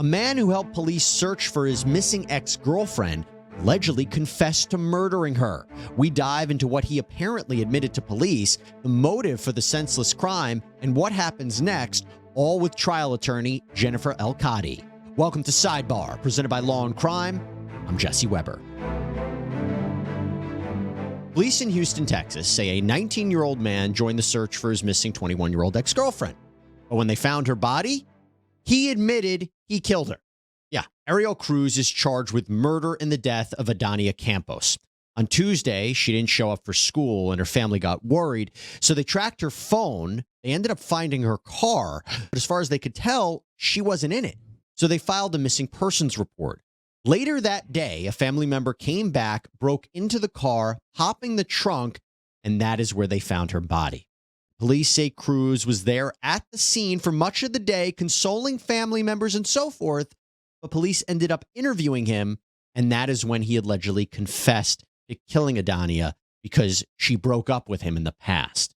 A man who helped police search for his missing ex-girlfriend allegedly confessed to murdering her. We dive into what he apparently admitted to police, the motive for the senseless crime, and what happens next, all with trial attorney Jennifer El-Kadi. Welcome to Sidebar, presented by Law&Crime. I'm Jesse Weber. Police in Houston, Texas say a 19-year-old man joined the search for his missing 21-year-old ex-girlfriend. But when they found her body, he admitted he killed her. Yeah, Ariel Cruz is charged with murder in the death of Idiana Campos. On Tuesday, she didn't show up for school and her family got worried, so they tracked her phone. They ended up finding her car, but as far as they could tell, she wasn't in it. So they filed a missing persons report. Later that day, a family member came back, broke into the car, hopping the trunk, and that is where they found her body. Police say Cruz was there at the scene for much of the day, consoling family members and so forth, but police ended up interviewing him, and that is when he allegedly confessed to killing Idiana because she broke up with him in the past.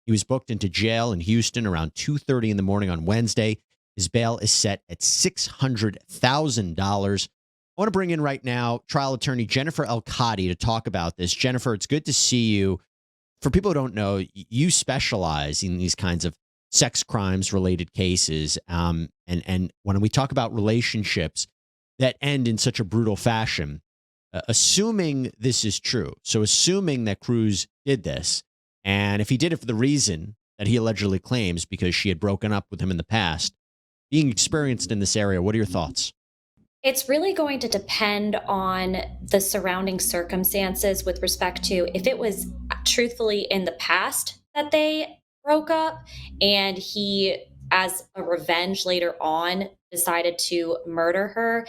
He was booked into jail in Houston around 2:30 in the morning on Wednesday. His bail is set at $600,000. I want to bring in right now trial attorney Jennifer El-Kadi to talk about this. Jennifer, it's good to see you. For people who don't know, you specialize in these kinds of sex crimes related cases. And when we talk about relationships that end in such a brutal fashion, assuming this is true, so assuming that Cruz did this, and if he did it for the reason that he allegedly claims because she had broken up with him in the past, being experienced in this area, what are your thoughts? It's really going to depend on the surrounding circumstances with respect to if it was truthfully in the past that they broke up and he, as a revenge later on, decided to murder her.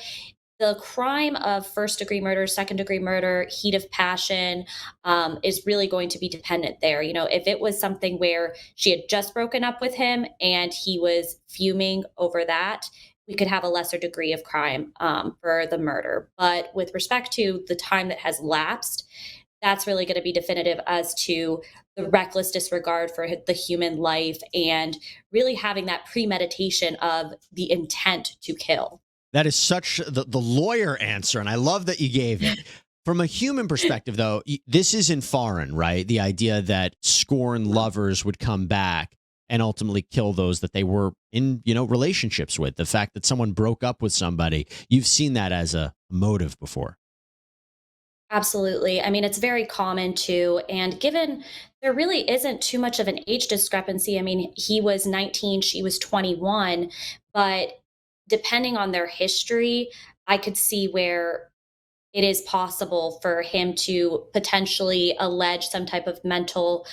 The crime of first-degree murder, second-degree murder, heat of passion is really going to be dependent there. You know, if it was something where she had just broken up with him and he was fuming over that, we could have a lesser degree of crime for the murder. But with respect to the time that has lapsed, that's really going to be definitive as to the reckless disregard for the human life and really having that premeditation of the intent to kill. That is such the lawyer answer, and I love that you gave it. From a human perspective, though, this isn't foreign, right? The idea that scorned lovers would come back and ultimately kill those that they were in, relationships with. The fact that someone broke up with somebody, you've seen that as a motive before. Absolutely. I mean, it's very common too. And given there really isn't too much of an age discrepancy, I mean, he was 19, she was 21, but depending on their history, I could see where it is possible for him to potentially allege some type of mental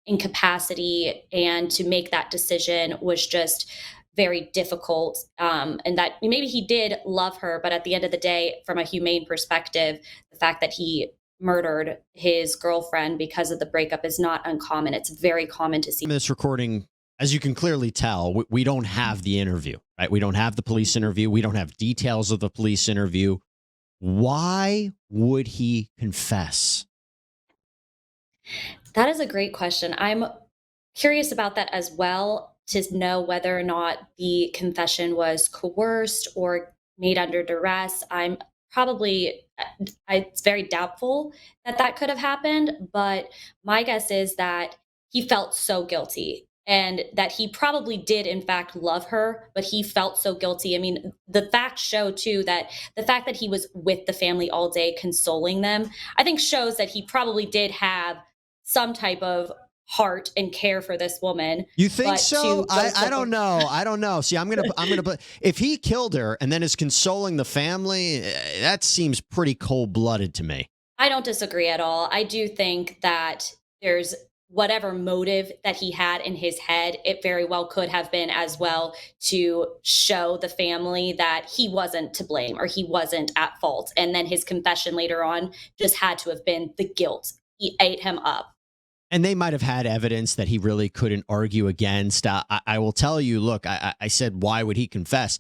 incapacity, and to make that decision was just very difficult. And that maybe he did love her, but at the end of the day, from a humane perspective, the fact that he murdered his girlfriend because of the breakup is not uncommon. It's very common to see. In this recording, as you can clearly tell, we don't have the interview, right? We don't have the police interview. We don't have details of the police interview. Why would he confess? That is a great question. I'm curious about that as well, to know whether or not the confession was coerced or made under duress. It's very doubtful that that could have happened, but my guess is that he felt so guilty and that he probably did in fact love her, but he felt so guilty. I mean, the facts show too that the fact that he was with the family all day consoling them, I think shows that he probably did have some type of heart and care for this woman. You think so? I don't know. I don't know. See, I'm gonna if he killed her and then is consoling the family, that seems pretty cold-blooded to me. I don't disagree at all. I do think that there's whatever motive that he had in his head, it very well could have been as well to show the family that he wasn't to blame or he wasn't at fault. And then his confession later on just had to have been the guilt. He ate him up. And they might have had evidence that he really couldn't argue against. I will tell you, look, I said, why would he confess?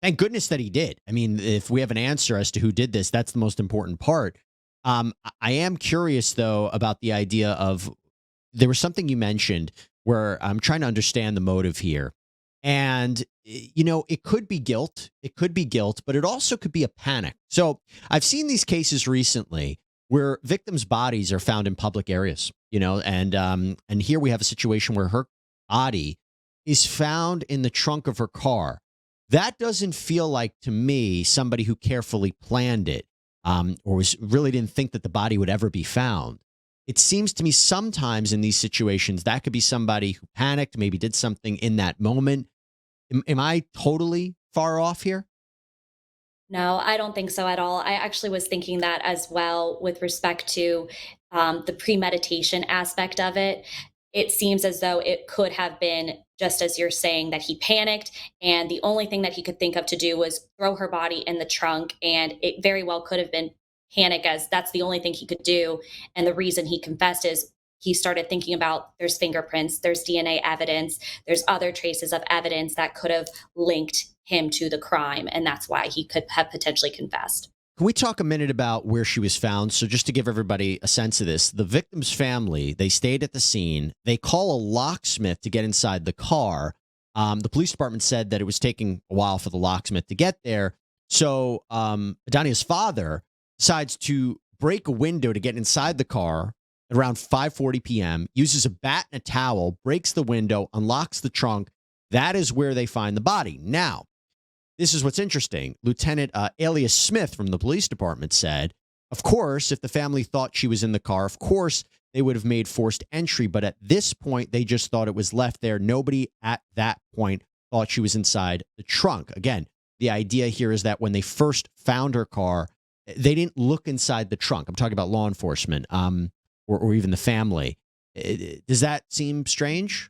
Thank goodness that he did. I mean, if we have an answer as to who did this, that's the most important part. I am curious, though, about the idea of, there was something you mentioned where I'm trying to understand the motive here. And, it could be guilt. It could be guilt, but it also could be a panic. So I've seen these cases recently where victims' bodies are found in public areas, and here we have a situation where her body is found in the trunk of her car. That doesn't feel like to me somebody who carefully planned it, or really didn't think that the body would ever be found. It seems to me sometimes in these situations that could be somebody who panicked, maybe did something in that moment. Am I totally far off here? No, I don't think so at all. I actually was thinking that as well with respect to the premeditation aspect of it. It seems as though it could have been just as you're saying that he panicked, and the only thing that he could think of to do was throw her body in the trunk. And it very well could have been panic, as that's the only thing he could do. And the reason he confessed is he started thinking about there's fingerprints, there's DNA evidence, there's other traces of evidence that could have linked him to the crime. And that's why he could have potentially confessed. Can we talk a minute about where she was found? So just to give everybody a sense of this, the victim's family, they stayed at the scene. They call a locksmith to get inside the car. The police department said that it was taking a while for the locksmith to get there. So Adania's father decides to break a window to get inside the car at around 5:40 p.m., uses a bat and a towel, breaks the window, unlocks the trunk. That is where they find the body. Now, this is what's interesting. Lieutenant Alias Smith from the police department said, of course, if the family thought she was in the car, of course, they would have made forced entry. But at this point, they just thought it was left there. Nobody at that point thought she was inside the trunk. Again, the idea here is that when they first found her car, they didn't look inside the trunk. I'm talking about law enforcement, or even the family. Does that seem strange?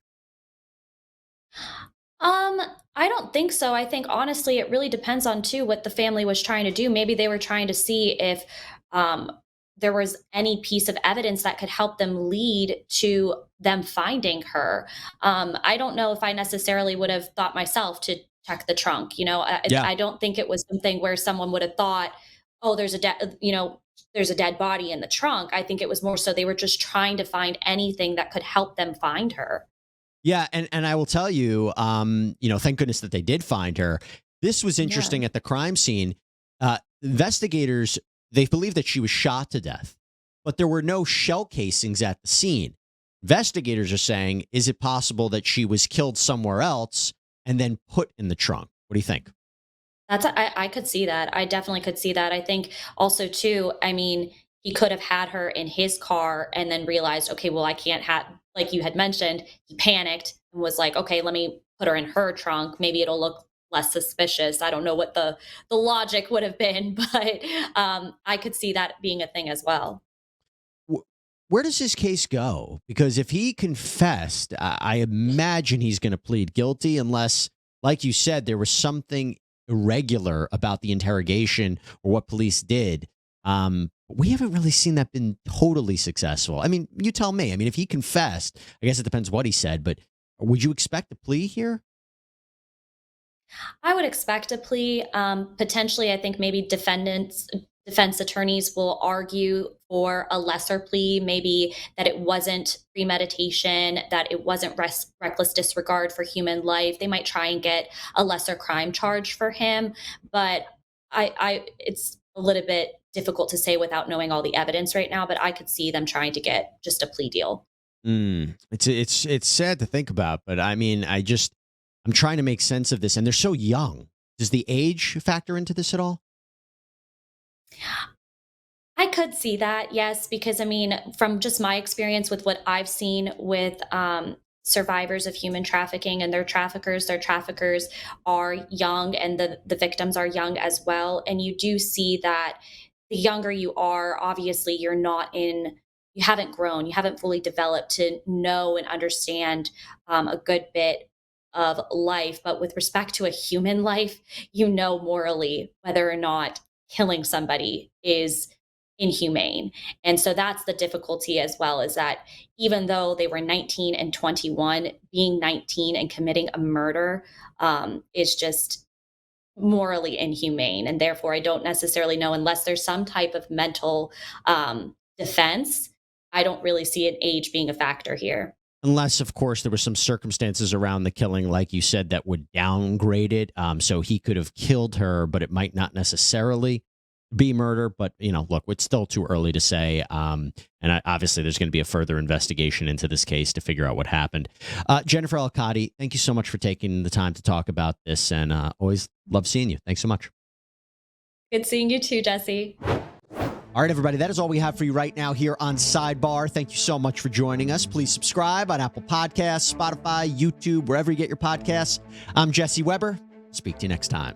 I don't think so. I think honestly, it really depends on too what the family was trying to do. Maybe they were trying to see if um, there was any piece of evidence that could help them lead to them finding her. I don't know if I necessarily would have thought myself to check the trunk. Yeah. I don't think it was something where someone would have thought, "Oh, there's a dead body in the trunk." I think it was more so they were just trying to find anything that could help them find her. Yeah, and I will tell you, thank goodness that they did find her. This was Yeah. interesting at the crime scene. Investigators, they believe that she was shot to death, but there were no shell casings at the scene. Investigators are saying, is it possible that she was killed somewhere else and then put in the trunk? What do you think? I could see that. I definitely could see that. I think also too, I mean, he could have had her in his car and then realized, okay, well, I can't have, like you had mentioned, he panicked and was like, okay, let me put her in her trunk. Maybe it'll look less suspicious. I don't know what the logic would have been, but I could see that being a thing as well. Wh- Where does this case go? Because if he confessed, I imagine he's going to plead guilty unless, like you said, there was something irregular about the interrogation or what police did. We haven't really seen that been totally successful. I mean, you tell me. I mean, if he confessed, I guess it depends what he said, but would you expect a plea here? I would expect a plea. Potentially, I think maybe defense attorneys will argue for a lesser plea, maybe that it wasn't premeditation, that it wasn't reckless disregard for human life. They might try and get a lesser crime charge for him, but it's a little bit difficult to say without knowing all the evidence right now. But I could see them trying to get just a plea deal. It's sad to think about, but I mean, I'm trying to make sense of this, and they're so young. Does the age factor into this at all? I could see that, yes, because I mean, from just my experience with what I've seen with survivors of human trafficking and their traffickers are young, and the victims are young as well. And you do see that the younger you are, obviously, you haven't grown, you haven't fully developed to know and understand a good bit of life. But with respect to a human life, you know morally whether or not killing somebody is inhumane. And so that's the difficulty as well, is that even though they were 19 and 21, being 19 and committing a murder is just morally inhumane. And therefore, I don't necessarily know, unless there's some type of mental defense, I don't really see an age being a factor here. Unless, of course, there were some circumstances around the killing, like you said, that would downgrade it. So he could have killed her, but it might not necessarily be murder. But, look, it's still too early to say. Obviously, there's going to be a further investigation into this case to figure out what happened. Jennifer El-Kadi, thank you so much for taking the time to talk about this, and always love seeing you. Thanks so much. Good seeing you too, Jesse. All right, everybody, that is all we have for you right now here on Sidebar. Thank you so much for joining us. Please subscribe on Apple Podcasts, Spotify, YouTube, wherever you get your podcasts. I'm Jesse Weber. Speak to you next time.